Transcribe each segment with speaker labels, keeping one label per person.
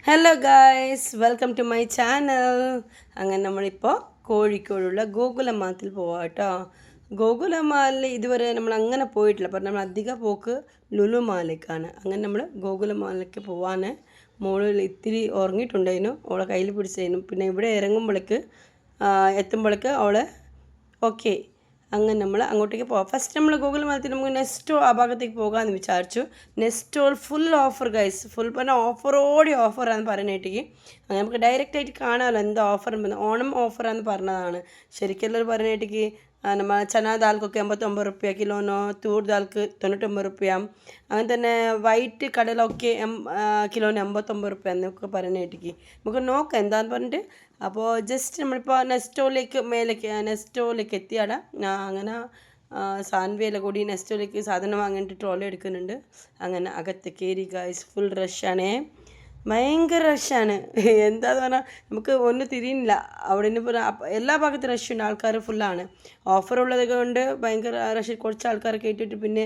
Speaker 1: Hello guys, welcome to my channel. അങ്ങനെ നമ്മളിപ്പോൾ കോഴിക്കോടുള്ള ഗോകുലമാത്തിൽ പോവാം കേട്ടോ. ഗോകുലമാലിൽ ഇതുവരെ നമ്മൾ അങ്ങനെ പോയിട്ടില്ല. അപ്പം നമ്മൾ അധിക പോക്ക് ലുലു മാലിലേക്കാണ്. അങ്ങനെ നമ്മൾ ഗോകുലമാലിലേക്ക് പോവാൻ മോളിൽ ഇത്തിരി ഉറങ്ങിയിട്ടുണ്ടായിരുന്നു. അവളെ കയ്യിൽ പിടിച്ചായിരുന്നു. പിന്നെ ഇവിടെ ഇറങ്ങുമ്പോഴേക്ക് എത്തുമ്പോഴേക്ക് അവളെ ഓക്കെ അങ്ങനെ നമ്മൾ അങ്ങോട്ടേക്ക് പോകാം. ഫസ്റ്റ് നമ്മൾ ഗൂഗിൾ മാത്തിൽ നമുക്ക് നെസ്റ്റോ ആ ഭാഗത്തേക്ക് പോകാമെന്ന് വിചാരിച്ചു. നെസ്റ്റോൾ ഫുൾ ഓഫർ ഗൈസ്, ഫുൾ പറഞ്ഞാൽ ഓഫറാന്ന് പറയുന്നേട്ടിക്ക്. അങ്ങനെ നമുക്ക് ഡയറക്റ്റായിട്ട് കാണാമല്ലോ എന്താ ഓഫർ ഉണ്ടെന്ന്. ഓണം ഓഫറാന്ന് പറഞ്ഞതാണ്. ശരിക്കും എല്ലാവരും പറയുന്നേട്ടിക്ക് നമ്മൾ ചനാ ദാൽക്കൊക്കെ 89 റുപ്യ കിലോനോ, തൂർ ദാൽക്ക് 99 റുപ്യ, അങ്ങനെ തന്നെ വൈറ്റ് കടലൊക്കെ കിലോന് 89 റുപ്യ എന്നൊക്കെ പറയുന്നേട്ടിക്ക്. നമുക്ക് നോക്കാം എന്താന്ന് പറഞ്ഞിട്ട്. അപ്പോൾ ജസ്റ്റ് നമ്മളിപ്പോൾ നെസ്റ്റോയിലേക്ക് എത്തിയാടാ. അങ്ങനെ സാൻവിയെല്ലാം കൂടി നെസ്റ്റോയിലേക്ക് സാധനം വാങ്ങിയിട്ട് ട്രോളി എടുക്കുന്നുണ്ട്. അങ്ങനെ അകത്ത് കയറി ഗൈസ്, ഫുൾ റഷാണേ, ഭയങ്കര റഷാണ്. എന്താന്ന് പറഞ്ഞാൽ നമുക്ക് ഒന്നും തിരിയുന്നില്ല. അവിടെ നിന്ന് എല്ലാ ഭാഗത്തും റഷുണ്ട്, ആൾക്കാർ ഫുള്ളാണ്. ഓഫർ ഉള്ളത് കൊണ്ട് ഭയങ്കര റഷ്. കുറച്ച് ആൾക്കാർ കയറ്റിയിട്ട് പിന്നെ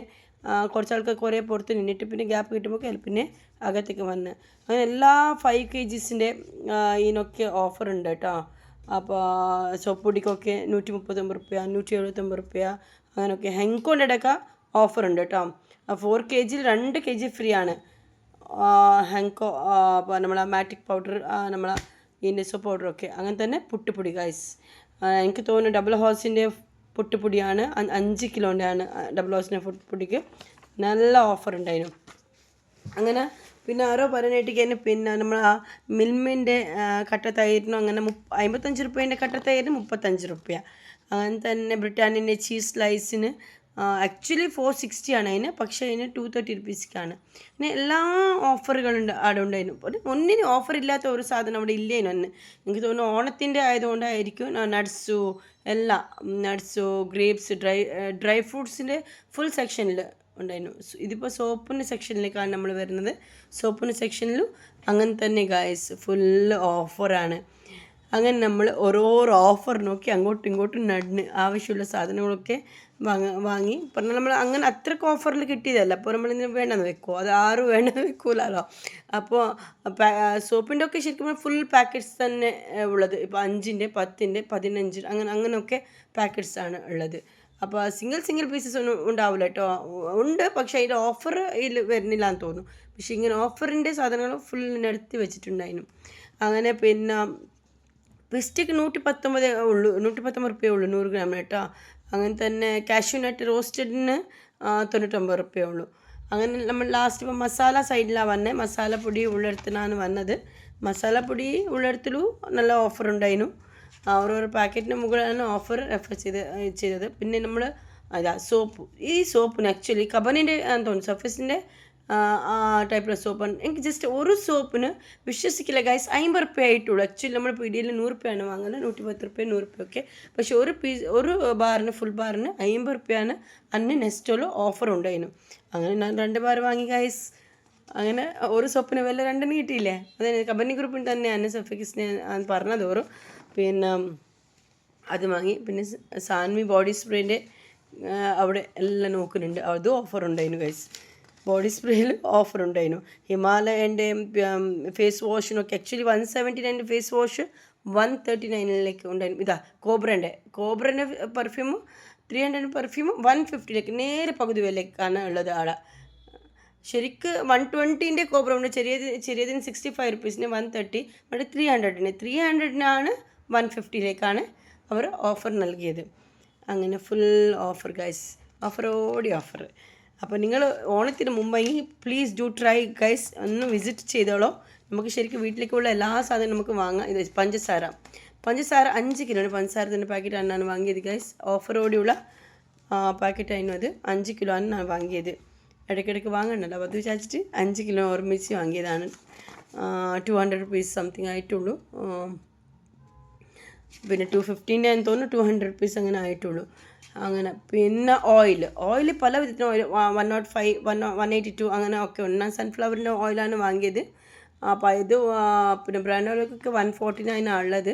Speaker 1: കുറച്ച് ആൾക്കാർ കുറേ പുറത്ത് നിന്നിട്ട് പിന്നെ ഗ്യാപ്പ് കിട്ടുമ്പോൾ പിന്നെ അകത്തേക്ക് വന്ന് അങ്ങനെ എല്ലാ 5 kgsൻ്റെ ഇതിനൊക്കെ ഓഫർ ഉണ്ട് കേട്ടോ. അപ്പോൾ സോപ്പൊടിക്കൊക്കെ 139 റുപ്യ, 179 റുപ്യ, അങ്ങനെയൊക്കെ. ഹെങ്കോൻ്റെ ഇടയ്ക്ക് ഓഫർ ഉണ്ട് കേട്ടോ. 4 kg 2 kg ഫ്രീ ആണ്. ഹെങ്കോ നമ്മളെ മാറ്റിക് പൗഡർ, നമ്മളെ ഇൻഡസോ പൗഡറൊക്കെ. അങ്ങനെ തന്നെ പുട്ടുപൊടി ഗൈസ്. എനിക്ക് തോന്നുന്നു ഡബിൾ ഹോസിൻ്റെ പുട്ടുപൊടിയാണ്, 5 കിലോൻ്റെ ആണ് ഡബിൾ ഹോസിൻ്റെ പുട്ടുപൊടിക്ക് നല്ല ഓഫർ ഉണ്ടായിരുന്നു. അങ്ങനെ പിന്നെ ആരോ പറയാനായിട്ടേക്ക് തന്നെ പിന്നെ നമ്മൾ ആ മിൽമിൻ്റെ കട്ടത്തൈരിനും അങ്ങനെ 55 റുപ്യേൻ്റെ കട്ടത്തൈരിന് 35 റുപ്യ. അങ്ങനെ തന്നെ ബ്രിട്ടാനിയൻ്റെ ചീസ് സ്ലൈസിന് ആക്ച്വലി 460 ആണ് അതിന്, പക്ഷേ അതിന് 230 റുപ്പീസിക്കാണ്. പിന്നെ എല്ലാ ഓഫറുകളുണ്ട് അവിടെ ഉണ്ടായിരുന്നു. ഒന്നിനും ഓഫർ ഇല്ലാത്ത ഒരു സാധനം അവിടെ ഇല്ലേനു അന്ന്. എനിക്ക് തോന്നുന്നു ഓണത്തിൻ്റെ ആയതുകൊണ്ടായിരിക്കും. നട്ട്സു, ഗ്രേപ്സ്, ഡ്രൈ ഫ്രൂട്ട്സിൻ്റെ ഫുൾ സെക്ഷനിൽ ഉണ്ടായിരുന്നു. ഇതിപ്പോൾ സോപ്പിൻ്റെ സെക്ഷനിലേക്കാണ് നമ്മൾ വരുന്നത്. സോപ്പിൻ്റെ സെക്ഷനിലും അങ്ങനെ തന്നെ ഗായ്സ്, ഫുള്ള് ഓഫറാണ്. അങ്ങനെ നമ്മൾ ഓരോരോ ഓഫർ നോക്കി അങ്ങോട്ടും ഇങ്ങോട്ടും നടന്ന് ആവശ്യമുള്ള സാധനങ്ങളൊക്കെ വാങ്ങി. പറഞ്ഞാൽ നമ്മൾ അങ്ങനെ അത്രയ്ക്ക് ഓഫറിൽ കിട്ടിയതല്ല. അപ്പോൾ നമ്മളിന്ന് വേണമെന്ന് വെക്കുമോ, അത് ആരും വേണമെന്ന് വെക്കൂലല്ലോ. അപ്പോൾ സോപ്പിൻ്റെ ഒക്കെ ശരിക്കും ഫുൾ പാക്കറ്റ്സ് തന്നെ ഉള്ളത്. ഇപ്പോൾ 5-ൻ്റെ 10-ൻ്റെ 15 അങ്ങനെയൊക്കെ പാക്കറ്റ്സാണ് ഉള്ളത്. അപ്പോൾ സിംഗിൾ പീസസ് ഒന്നും ഉണ്ടാവില്ല കേട്ടോ. ഉണ്ട്, പക്ഷേ അതിൻ്റെ ഓഫർ ഇതിൽ വരുന്നില്ല എന്ന് തോന്നുന്നു. പക്ഷേ ഇങ്ങനെ ഓഫറിൻ്റെ സാധനങ്ങൾ ഫുൾ നിരത്തി വെച്ചിട്ടുണ്ടായിരുന്നു. അങ്ങനെ പിന്നെ പിസ്റ്റിക്ക് 119 ഉള്ളൂ, 119 റുപ്യ ഉള്ളൂ 100 ഗ്രാമിന് കേട്ടോ. അങ്ങനെ തന്നെ കാഷ്യൂ നട്ട് റോസ്റ്റഡിന് 99 റുപ്യ ഉള്ളൂ. അങ്ങനെ നമ്മൾ ലാസ്റ്റ് ഇപ്പോൾ മസാല സൈഡിലാണ് വന്നത്. മസാലപ്പൊടി ഉള്ളിടത്തിനാണ് വന്നത്. മസാലപ്പൊടി ഉള്ളിടത്തിലും നല്ല ഓഫർ ഉണ്ടായിരുന്നു. ഓരോരോ പാക്കറ്റിന് മുകളിലാണ് ഓഫർ റെഫർ ചെയ്തത്. പിന്നെ നമ്മൾ ഈ സോപ്പിന് ആക്ച്വലി കബനിൻ്റെ തോന്നുന്നു, സർഫസിൻ്റെ ടൈപ്പിലുള്ള സോപ്പാണ്. എനിക്ക് ജസ്റ്റ് ഒരു സോപ്പിന് വിശ്വസിക്കില്ല ഗൈസ്, 50 റുപ്യ ആയിട്ടുള്ളൂ. ആക്ച്വലി നമ്മൾ പിടിയിൽ 100 റുപ്യാണ് വാങ്ങുന്നത്, 110 റുപ്യ 100 റുപ്യ ഒക്കെ. പക്ഷേ ഒരു ബാറിന് ഫുൾ ബാറിന് 50 റുപ്യാണ് അന്ന് നെസ്റ്റോలో ഓഫർ ഉണ്ടായിരുന്നു. അങ്ങനെ ഞാൻ 2 ബാർ വാങ്ങി ഗൈസ്. അങ്ങനെ ഒരു സോപ്പിന് വില 2 കിട്ടിയില്ലേ. അതായത് കമ്പനി ഗ്രൂപ്പിൽ തന്നെയാണ് സർഫക്കിസിനെ പറഞ്ഞത് ഓരോ. പിന്നെ അത് വാങ്ങി. പിന്നെ സാൻവി ബോഡി സ്പ്രേൻ്റെ അവിടെ എല്ലാം നോക്കുന്നുണ്ട്, അതും ഓഫർ ഉണ്ടായിരുന്നു ഗൈസ്. ബോഡി സ്പ്രേയിൽ ഓഫർ ഉണ്ടായിരുന്നു. ഹിമാലയൻ്റെ ഫേസ് വാഷിനൊക്കെ ആക്ച്വലി 179 ഫേസ് വാഷ് 139 ഉണ്ടായിരുന്നു. ഇതാ കോബ്രൻ്റെ പെർഫ്യൂമും 300 പെർഫ്യൂമും 150 നേരെ പകുതി വിലക്കാണ് ഉള്ളത് ആടെ. ശരിക്ക് 120-ൻ്റെ കോബ്ര ഉണ്ട്, ചെറിയതിന് 65 റുപ്പീസിന് 130, മറ്റേ 300-ന് 150 അവർ ഓഫർ നൽകിയത്. അങ്ങനെ ഫുൾ ഓഫർ ഗൈസ്, ഓഫർ. അപ്പോൾ നിങ്ങൾ ഓണത്തിന് മുമ്പെങ്കിൽ പ്ലീസ് ഡു ട്രൈ ഗൈസ്, ഒന്ന് വിസിറ്റ് ചെയ്തോളൂ. നമുക്ക് ശരിക്കും വീട്ടിലേക്കുള്ള എല്ലാ സാധനവും നമുക്ക് വാങ്ങാം. ഇത് പഞ്ചസാര 5 കിലോന് പഞ്ചസാരത്തിൻ്റെ പാക്കറ്റ് ആണ് വാങ്ങിയത് ഗൈസ്. ഓഫറോടെയുള്ള പാക്കറ്റ് ആയിരുന്നു അത്. 5 കിലോ ആണ് ഞാൻ വാങ്ങിയത്. ഇടയ്ക്കിടയ്ക്ക് വാങ്ങണ്ടല്ലോ, അപ്പോൾ അത് വിചാരിച്ചിട്ട് 5 കിലോ ഓർമ്മിച്ച് വാങ്ങിയതാണ്. 200 റുപ്പീസ് സംതിങ് ആയിട്ടുള്ളൂ. പിന്നെ 250-ൻ്റെ എന്ന് തോന്നുന്നു 200 റുപ്പീസ് അങ്ങനെ ആയിട്ടുള്ളൂ. അങ്ങനെ പിന്നെ ഓയിൽ പല വിധത്തിനും ഓയിൽ 105, 182 അങ്ങനെ ഒക്കെ ഉണ്ട്. ഞാൻ സൺഫ്ലവറിൻ്റെ ഓയിലാണ് വാങ്ങിയത്. അപ്പോൾ ഇത് പിന്നെ ബ്രാൻഡ് ഓയിലൊക്കെ 149 ഉള്ളത്.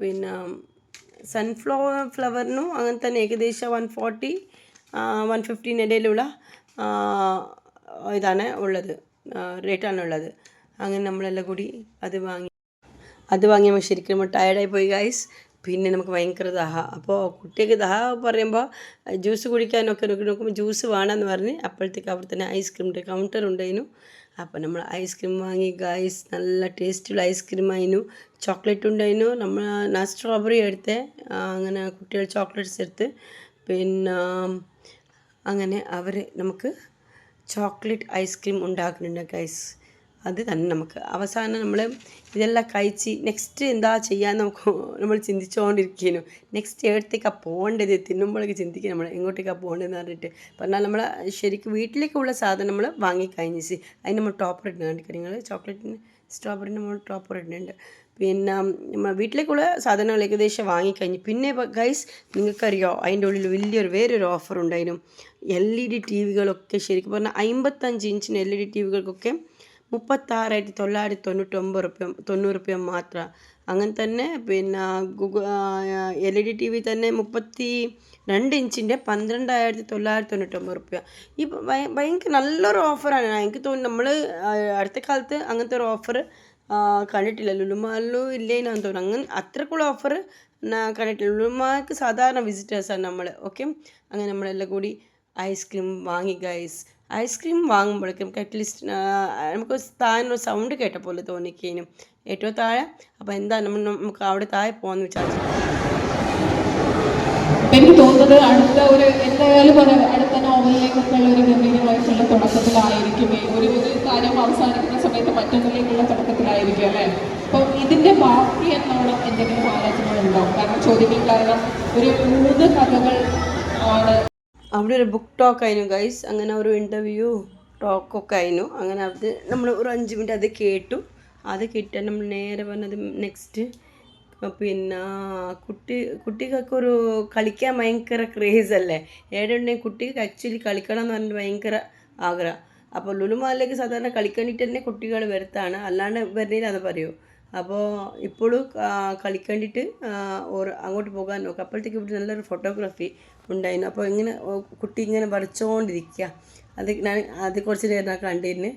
Speaker 1: പിന്നെ സൺഫ്ലവറിനും അങ്ങനെ തന്നെ ഏകദേശം 140, 150 ഇടയിലുള്ള ഇതാണ് ഉള്ളത്, റേറ്റാണുള്ളത്. അങ്ങനെ നമ്മളെല്ലാം കൂടി അത് വാങ്ങിയപ്പോൾ ശരിക്കും നമ്മൾ ടയർഡായി പോയി ഗൈസ്. പിന്നെ നമുക്ക് ഭയങ്കര ദാഹ. അപ്പോൾ കുട്ടിക്ക് ദാഹ പറയുമ്പോൾ ജ്യൂസ് കുടിക്കാനൊക്കെ നോക്കുമ്പോൾ ജ്യൂസ് വേണമെന്ന് പറഞ്ഞ് അപ്പോഴത്തേക്ക് അവിടെ തന്നെ ഐസ്ക്രീമിൻ്റെ കൗണ്ടർ ഉണ്ടായിരുന്നു. അപ്പോൾ നമ്മൾ ഐസ്ക്രീം വാങ്ങി ഗൈസ്. നല്ല ടേസ്റ്റുള്ള ഐസ്ക്രീം ആയിരുന്നു. ചോക്ലേറ്റ് ഉണ്ടായിരുന്നു. ഞാൻ സ്ട്രോബെറി എടുത്തേ. അങ്ങനെ കുട്ടികൾ ചോക്ലേറ്റ്സ് എടുത്ത് പിന്നെ അങ്ങനെ അവർ നമുക്ക് ചോക്ലേറ്റ് ഐസ്ക്രീം ഉണ്ടാക്കുന്നുണ്ട് ഗൈസ്. അത് തന്നെ നമുക്ക് അവസാനം നമ്മൾ ഇതെല്ലാം കഴിച്ച് നെക്സ്റ്റ് എന്താ ചെയ്യാൻ നമ്മൾ ചിന്തിച്ചുകൊണ്ടിരിക്കുന്നു. നെക്സ്റ്റ് എവിടത്തേക്കാണ് പോകേണ്ടത് തിന്നുമ്പോഴേക്ക് ചിന്തിക്കുക നമ്മൾ എങ്ങോട്ടേക്കാണ് പോകേണ്ടതെന്ന് പറഞ്ഞിട്ട് പറഞ്ഞാൽ നമ്മൾ ശരിക്കും വീട്ടിലേക്കുള്ള സാധനം നമ്മൾ വാങ്ങിക്കഴിഞ്ഞ് അതിന് നമ്മൾ ടോപ്പർ ഇടുന്ന കണ്ടിട്ട് നിങ്ങൾ ചോക്ലേറ്റിന് സ്ട്രോബെറിന് നമ്മൾ ടോപ്പർ ഇടുന്നുണ്ട്. പിന്നെ നമ്മൾ വീട്ടിലേക്കുള്ള സാധനങ്ങൾ ഏകദേശം വാങ്ങിക്കഴിഞ്ഞ് പിന്നെ ഗൈസ് നിങ്ങൾക്കറിയോ അതിൻ്റെ ഉള്ളിൽ വേറൊരു ഓഫർ ഉണ്ടായിരുന്നു. LED TV-കളൊക്കെ ശരിക്കും പറഞ്ഞാൽ 55 ഇഞ്ചിന് LED TV-കൾക്കൊക്കെ 36,999 മാത്രം. അങ്ങനെ തന്നെ പിന്നെ LED TV തന്നെ 32 ഇഞ്ചിൻ്റെ 12,999. ഈ ഭയങ്കര നല്ലൊരു ഓഫറാണ്. എനിക്ക് തോന്നുന്നു നമ്മൾ അടുത്ത കാലത്ത് അങ്ങനത്തെ ഒരു ഓഫർ കണ്ടിട്ടില്ല. ലുലുമാളിലും ഇല്ലേനാന്ന് തോന്നുന്നു. അങ്ങനെ അത്രക്കുള്ള ഓഫർ കണ്ടിട്ടില്ല. ലുലുമാൾക്ക് സാധാരണ വിസിറ്റേഴ്സാണ് നമ്മൾ. ഓക്കെ, അങ്ങനെ നമ്മളെല്ലാം കൂടി ഐസ്ക്രീം വാങ്ങി ഗൈസ്. ഐസ്ക്രീം വാങ്ങുമ്പോഴേക്കും അറ്റ്ലീസ്റ്റ് നമുക്ക് താഴെ സൗണ്ട് കേട്ട പോലെ തോന്നിക്കേനും ഏറ്റവും താഴെ. അപ്പോൾ എന്താ നമുക്ക് അവിടെ താഴെ പോകാമെന്ന് വിചാരിച്ചു.
Speaker 2: എനിക്ക് തോന്നുന്നത് എന്തായാലും അടുത്ത നോവലിലേക്കൊക്കെ ഉള്ള ഒരു ഗംഭീരമായിട്ടുള്ള തുടക്കത്തിലായിരിക്കും. ഒരു കാര്യം അവസാനിക്കുന്ന സമയത്ത് മറ്റൊന്നിലേക്കുള്ള തുടക്കത്തിലായിരിക്കും അല്ലേ? അപ്പോൾ ഇതിൻ്റെ ബാക്കി എന്നോണം എന്തെങ്കിലും ആലോചനകളുണ്ടോ? കാരണം ചോദ്യങ്ങൾ കാരണം ഒരു 3 കഥകൾ ആണ്.
Speaker 1: അവിടെ ഒരു ബുക്ക് ടോക്ക് ആയിരുന്നു ഗൈസ്. അങ്ങനെ ഒരു ഇൻ്റർവ്യൂ ടോക്കൊക്കെ ആയിരുന്നു. അങ്ങനെ അത് നമ്മൾ ഒരു 5 മിനിറ്റ് അത് കേട്ടു. അത് കിട്ടാൻ നമ്മൾ നേരെ വന്നത് നെക്സ്റ്റ് പിന്നെ കുട്ടികൾക്ക് ഒരു കളിക്കാൻ ഭയങ്കര ക്രേസ് അല്ലേ. ഏടുണ്ടെങ്കിൽ കുട്ടിക്ക് ആക്ച്വലി കളിക്കണം എന്ന് പറഞ്ഞിട്ട് ഭയങ്കര ആഗ്രഹം. അപ്പോൾ ലുലുമാളിലേക്ക് സാധാരണ കളിക്കേണ്ടിട്ട് തന്നെ കുട്ടികൾ വരുത്താണ്, അല്ലാണ്ട് വരുന്നതിൽ അത് പറയൂ. അപ്പോൾ ഇപ്പോഴും കളിക്കേണ്ടിയിട്ട് അങ്ങോട്ട് പോകാൻ നോക്കുക. അപ്പോഴത്തേക്ക് ഇവിടെ നല്ലൊരു ഫോട്ടോഗ്രാഫി ഉണ്ടായിരുന്നു. അപ്പോൾ ഇങ്ങനെ കുട്ടി ഇങ്ങനെ വരച്ചുകൊണ്ടിരിക്കുക. അത് കുറച്ച് നേരം കണ്ടിരുന്നു.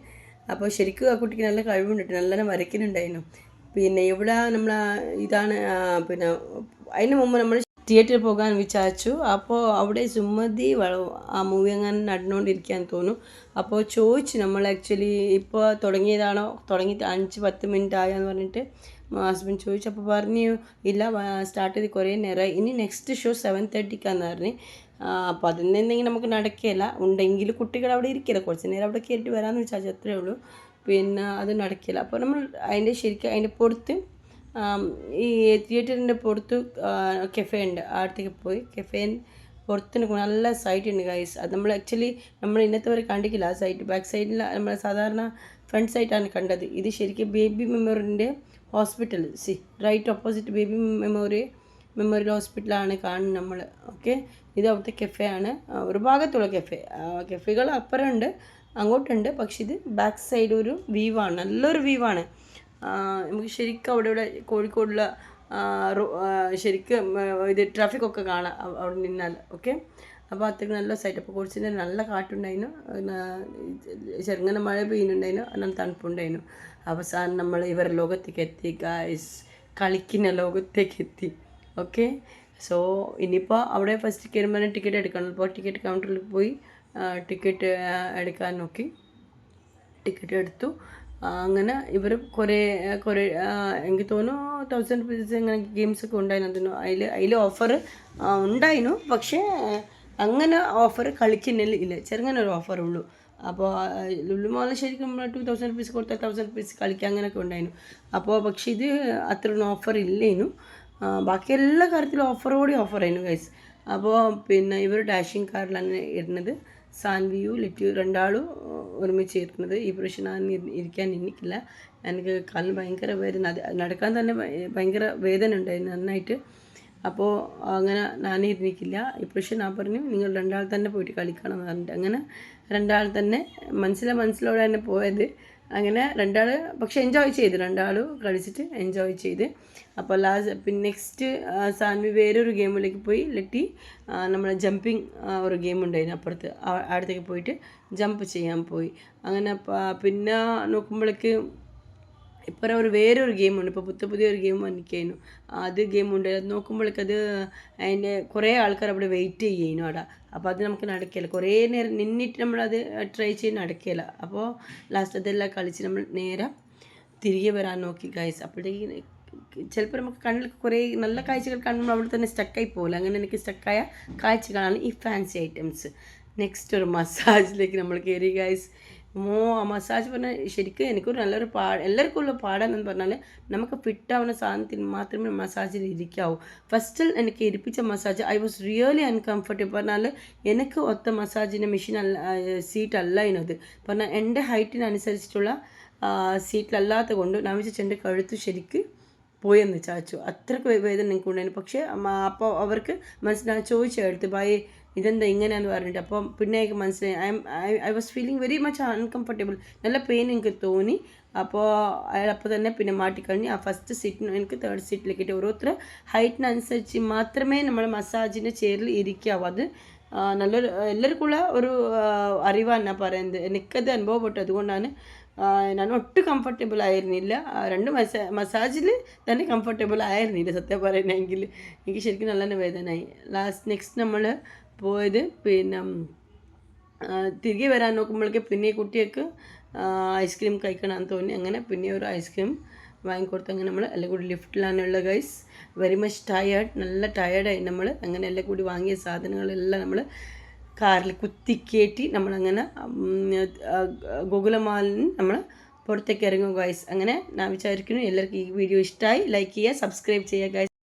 Speaker 1: അപ്പോൾ ശരിക്കും ആ കുട്ടിക്ക് നല്ല കഴിവുണ്ട്, നല്ലോണം വരയ്ക്കുന്നുണ്ടായിരുന്നു. പിന്നെ ഇവിടെ നമ്മൾ ഇതാണ് പിന്നെ അതിന് മുമ്പ് നമ്മൾ തിയേറ്ററിൽ പോകാൻ വിചാരിച്ചു. അപ്പോൾ അവിടെ സുമതി ആ മൂവി അങ്ങനെ നടന്നുകൊണ്ടിരിക്കുകയെന്ന് തോന്നുന്നു. അപ്പോൾ ചോദിച്ചു നമ്മൾ ആക്ച്വലി ഇപ്പോൾ തുടങ്ങിയതാണോ, തുടങ്ങിയിട്ട് 5-10 മിനിറ്റ് ആയെന്ന് പറഞ്ഞിട്ട് ഹസ്ബൻഡ് ചോദിച്ചു. അപ്പോൾ പറഞ്ഞു ഇല്ല, സ്റ്റാർട്ട് ചെയ്ത് കുറേ നേരമായി, ഇനി നെക്സ്റ്റ് ഷോ 7:30-ക്കാന്ന് പറഞ്ഞു. അപ്പോൾ അതിനെന്തെങ്കിലും നമുക്ക് നടക്കുകയില്ല. ഉണ്ടെങ്കിൽ കുട്ടികൾ അവിടെ ഇരിക്കില്ല, കുറച്ച് നേരം അവിടെ കയറിയിട്ട് വരാമെന്ന് വിചാരിച്ചു, അത്രേ ഉള്ളൂ. പിന്നെ അത് നടക്കില്ല. അപ്പോൾ നമ്മൾ അതിൻ്റെ പുറത്ത് ഈ തിയേറ്ററിൻ്റെ പുറത്ത് കഫേ ഉണ്ട്. അടുത്തേക്ക് പോയി കഫേന് പുറത്തിന് നല്ല സൈറ്റ് ഉണ്ട് ഗൈസ്. അത് നമ്മൾ ആക്ച്വലി ഇന്നത്തെ വരെ കണ്ടിട്ടില്ല. ആ സൈറ്റ് ബാക്ക് സൈഡിൽ നമ്മൾ സാധാരണ ഫ്രണ്ട് സൈറ്റാണ് കണ്ടത്. ഇത് ശരിക്കും ബേബി മെമ്മോറിയലിൻ്റെ hospital right opposite baby memorial ഹോസ്പിറ്റലാണ് കാണുന്നത് നമ്മൾ. ഓക്കെ, ഇത് അവിടുത്തെ കഫേ ആണ്. ഒരു ഭാഗത്തുള്ള കഫേകൾ അപ്പുറമുണ്ട്, അങ്ങോട്ടുണ്ട്. പക്ഷെ ഇത് ബാക്ക് സൈഡ് ഒരു വ്യൂവാണ്, നല്ലൊരു വ്യൂവാണ്. നമുക്ക് ശരിക്കും അവിടെ കോഴിക്കോടുള്ള ശരിക്കും ഇത് ട്രാഫിക്കൊക്കെ കാണാം അവിടെ നിന്നാൽ. ഓക്കെ, അപ്പോൾ അത്രയ്ക്ക് നല്ല സൈറ്റ്. അപ്പോൾ കുറച്ച് നേരം നല്ല കാറ്റുണ്ടായിരുന്നു, ചെറുങ്ങനെ മഴ പെയ്യുന്നുണ്ടായിരുന്നു, നല്ല തണുപ്പുണ്ടായിരുന്നു. അവസാനം നമ്മൾ ഇവരുടെ ലോകത്തേക്ക് എത്തി ഗൈസ്, കളിക്കുന്ന ലോകത്തേക്ക് എത്തി. ഓക്കെ, സോ ഇനിയിപ്പോൾ അവിടെ ഫസ്റ്റ് കയറുമ്പോൾ ടിക്കറ്റ് എടുക്കണം. അപ്പോൾ ടിക്കറ്റ് കൗണ്ടറിൽ പോയി ടിക്കറ്റ് എടുക്കാൻ നോക്കി, ടിക്കറ്റ് എടുത്തു. അങ്ങനെ ഇവർ കുറേ എനിക്ക് തോന്നുന്നു 1000 rupees അങ്ങനെ ഗെയിംസൊക്കെ ഉണ്ടായിരുന്നു. അതിൽ ഓഫർ ഉണ്ടായിരുന്നു, പക്ഷേ അങ്ങനെ ഓഫർ കളിക്കുന്നില്ല, ചെറുങ്ങനെ ഒരു ഓഫറുള്ളൂ. അപ്പോൾ ലുലുമാളിൽ ശരിക്കും നമ്മൾ 2000 rupees കൊടുത്താൽ 1000 rupees കളിക്കുക അങ്ങനെയൊക്കെ ഉണ്ടായിരുന്നു. അപ്പോൾ പക്ഷേ ഇത് അത്രയൊന്നും ഓഫർ ഇല്ലേനു. ബാക്കി എല്ലാ കാര്യത്തിലും ഓഫറായിരുന്നു ഗൈസ്. അപ്പോൾ പിന്നെ ഇവർ ഡാഷിങ് കാറിലാണ് ഇരുന്നത്. സാൻവിയു ലിറ്റു രണ്ടാളും ഒരുമിച്ച് ഇരുന്നത്. ഈ പ്രാവശ്യം ഞാൻ ഇരിക്കാൻ എനിക്കില്ല, എനിക്ക് കാലിന് ഭയങ്കര വേദന, നടക്കാൻ തന്നെ ഭയങ്കര വേദന ഉണ്ടായിരുന്നു നന്നായിട്ട്. അപ്പോൾ അങ്ങനെ ഞാൻ ഇരുന്നിക്കില്ല. ഈ പ്രാവശ്യം ഞാൻ പറഞ്ഞു നിങ്ങൾ 2 ആൾ തന്നെ പോയിട്ട് കളിക്കണം എന്ന് പറഞ്ഞിട്ട് അങ്ങനെ 2 ആൾ തന്നെ മനസ്സിലോടെ തന്നെ പോയത്. അങ്ങനെ 2 ആൾ പക്ഷെ എൻജോയ് ചെയ്ത്, 2 ആൾ കളിച്ചിട്ട് എൻജോയ് ചെയ്ത്. അപ്പോൾ പിന്നെ നെക്സ്റ്റ് സാൻവി വേറൊരു ഗെയിമിലേക്ക് പോയി. ലെറ്റി നമ്മൾ ജമ്പിങ് ഒരു ഗെയിം ഉണ്ടായിരുന്നു അപ്പുറത്ത്, അടുത്തേക്ക് പോയിട്ട് ജമ്പ് ചെയ്യാൻ പോയി. അങ്ങനെ പിന്നെ നോക്കുമ്പോഴേക്ക് ഇപ്പോൾ ഒരു വേറൊരു ഗെയിമുണ്ട്, ഇപ്പോൾ പുതിയൊരു ഗെയിം വന്നിരിക്കുന്നു. അത് ഗെയിമുണ്ട്, അത് നോക്കുമ്പോഴേക്കത് അതിൻ്റെ കുറേ ആൾക്കാർ അവിടെ വെയിറ്റ് ചെയ്യുന്നു അവിടെ. അപ്പോൾ അത് നമുക്ക് നടക്കില്ല, കുറേ നേരം നിന്നിട്ട് നമ്മളത് ട്രൈ ചെയ്ത് നടക്കില്ല. അപ്പോൾ ലാസ്റ്റ് അതെല്ലാം കളിച്ച് നമ്മൾ നേരെ തിരികെ വരാൻ നോക്കി ഗൈസ്. അപ്പോഴത്തേക്ക് ചിലപ്പോൾ നമുക്ക് കണ്ണിൽ കുറേ നല്ല കാഴ്ചകൾ കാണുമ്പോൾ അവിടെ തന്നെ സ്റ്റക്കായി പോകില്ല. അങ്ങനെ എനിക്ക് സ്റ്റക്കായ കാഴ്ചകളാണ് ഈ ഫാൻസി ഐറ്റംസ്. നെക്സ്റ്റ് ഒരു മസാജിലേക്ക് നമ്മൾ കയറി ഗൈസ്. ആ മസാജ് പറഞ്ഞാൽ ശരിക്കും എനിക്കൊരു നല്ലൊരു എല്ലാവർക്കും ഉള്ള പാടാണെന്ന് പറഞ്ഞാൽ നമുക്ക് ഫിറ്റാവുന്ന സാധനത്തിന് മാത്രമേ മസാജിൽ ഇരിക്കാവൂ. ഫസ്റ്റിൽ എനിക്ക് ഇരിപ്പിച്ച massage I was really uncomfortable. പറഞ്ഞാൽ എനിക്ക് ഒത്ത മസാജിൻ്റെ മെഷീൻ അല്ല, സീറ്റ് അല്ല ഇതിനത്. പറഞ്ഞാൽ എൻ്റെ ഹൈറ്റിനനുസരിച്ചിട്ടുള്ള സീറ്റിലല്ലാത്ത കൊണ്ട് ഞാൻ വെച്ചാൽ എൻ്റെ കഴുത്ത് ശരിക്ക് പോയെന്ന് ചാച്ചു. അത്രയ്ക്ക് വേദന എനിക്ക് ഉണ്ടായിരുന്നു. പക്ഷേ അപ്പോൾ അവർക്ക് മനസ്സിലായി, ചോദിച്ചെടുത്ത് ഭായി ഇതെന്താ ഇങ്ങനെയാന്ന് പറഞ്ഞിട്ട്. അപ്പം പിന്നെ എനിക്ക് മനസ്സിലായി I was feeling very much uncomfortable. നല്ല പെയിൻ എനിക്ക് തോന്നി. അപ്പോൾ അയാളപ്പോൾ തന്നെ പിന്നെ മാറ്റിക്കഴിഞ്ഞ് ആ ഫസ്റ്റ് സീറ്റിന് എനിക്ക് തേർഡ് സീറ്റിലേക്ക് കിട്ടി. ഓരോരുത്തർ ഹൈറ്റിനനുസരിച്ച് മാത്രമേ നമ്മൾ മസാജിൻ്റെ ചെയറിൽ ഇരിക്കാവൂ. അത് നല്ലൊരു എല്ലാവർക്കുള്ള ഒരു അറിവാണ് ഞാൻ പറയുന്നത്. എനിക്കത് അനുഭവപ്പെട്ടു. അതുകൊണ്ടാണ് ഞാൻ ഒട്ടും കംഫർട്ടബിൾ ആയിരുന്നില്ല. രണ്ട് മസാജിൽ തന്നെ കംഫർട്ടബിൾ ആയിരുന്നില്ല സത്യം പറയുകയാണെങ്കിൽ. എനിക്ക് ശരിക്കും നല്ല വേദനയായി. നെക്സ്റ്റ് നമ്മൾ പോയത് പിന്നെ തിരികെ വരാൻ നോക്കുമ്പോഴേക്ക് പിന്നെ കുട്ടിയൊക്കെ ഐസ്ക്രീം കഴിക്കണമെന്ന് തോന്നി. അങ്ങനെ പിന്നെ ഒരു ഐസ്ക്രീം വാങ്ങിക്കൊടുത്ത് അങ്ങനെ നമ്മൾ എല്ലാം കൂടി ലിഫ്റ്റിലാണുള്ള ഗൈസ്. വെരി മച്ച് ടയേർഡ്, നല്ല ടയേർഡായി നമ്മൾ. അങ്ങനെ എല്ലാം കൂടി വാങ്ങിയ സാധനങ്ങളെല്ലാം നമ്മൾ കാറിൽ കുത്തിക്കയറ്റി നമ്മളങ്ങനെ ഗോകുലമാലിൽ നമ്മൾ പുറത്തേക്ക് ഇറങ്ങും ഗൈസ്. അങ്ങനെ ഞാൻ വിചാരിക്കുന്നു എല്ലാവർക്കും ഈ വീഡിയോ ഇഷ്ടമായി. ലൈക്ക് ചെയ്യുക, സബ്സ്ക്രൈബ് ചെയ്യുക ഗൈസ്.